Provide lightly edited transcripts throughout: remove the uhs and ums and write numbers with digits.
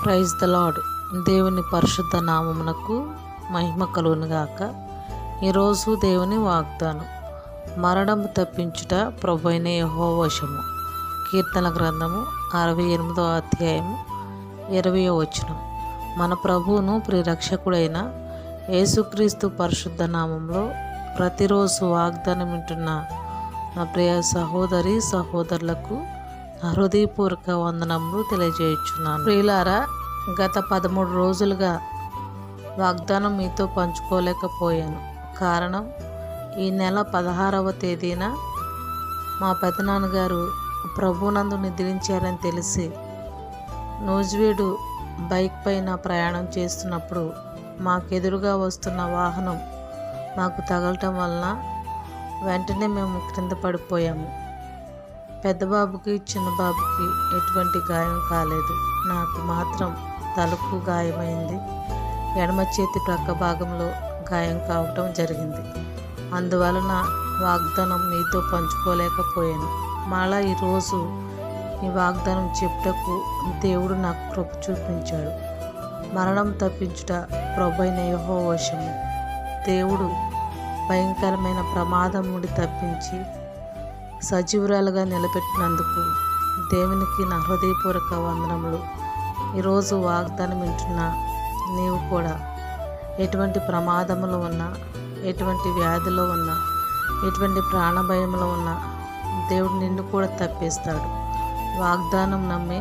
Praise the lord. దేవుని పరిశుద్ధ నామమునకు మహిమ కలుగునుగాక. ఈరోజు దేవుని వాగ్దానం, మరణము తప్పించుట ప్రభువైన యెహోవా వశము. కీర్తన గ్రంథము 68వ అధ్యాయము 20వ వచనం. మన ప్రభువును ప్రియరక్షకుడైన యేసుక్రీస్తు పరిశుద్ధ నామంలో ప్రతిరోజు వాగ్దానం వింటున్న నా ప్రియ సహోదరి సహోదరులకు హృదయపూర్వక వందనములు తెలియజేయుచున్నాను. ప్రియులారా, గత 13 రోజులుగా వాగ్దానం మీతో పంచుకోలేకపోయాను. కారణం, ఈ నెల 16వ తేదీన మా పెదనాన్నగారు ప్రభునందు నిద్రించారని తెలిసి నూజివీడు బైక్ పైన ప్రయాణం చేస్తున్నప్పుడు మాకెదురుగా వస్తున్న వాహనం మాకు తగలటం వలన వెంటనే మేము క్రింద పడిపోయాము. పెద్ద బాబుకి చిన్న బాబుకి ఎటువంటి గాయం కాలేదు. నాకు మాత్రం తలకు గాయమైంది. ఎడమ చేతి ప్రక్క భాగంలో గాయం కావటం జరిగింది. అందువలన వాగ్దానం మీతో పంచుకోలేకపోయాను. మళ్ళా ఈరోజు ఈ వాగ్దానం చెప్పుటకు దేవుడు నాకు కృప చూపించాడు. మరణం తప్పించుట ప్రభువైన యెహోవా వశము. దేవుడు భయంకరమైన ప్రమాదం నుండి తప్పించి సజీవురాలుగా నిలబెట్టినందుకు దేవునికి నా హృదయపూర్వక వందనములు. ఈరోజు వాగ్దానం వింటున్నా నీవు కూడా ఎటువంటి ప్రమాదములో ఉన్నా, ఎటువంటి వ్యాధిలో ఉన్నా, ఎటువంటి ప్రాణభయంలో ఉన్నా దేవుడు నిన్ను కూడా తప్పిస్తాడు. వాగ్దానం నమ్మి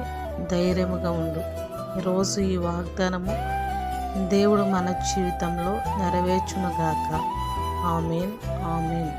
ధైర్యముగా ఉండు. ఈరోజు ఈ వాగ్దానము దేవుడు మన జీవితంలో నెరవేర్చునుగాక. ఆమేన్, ఆమేన్.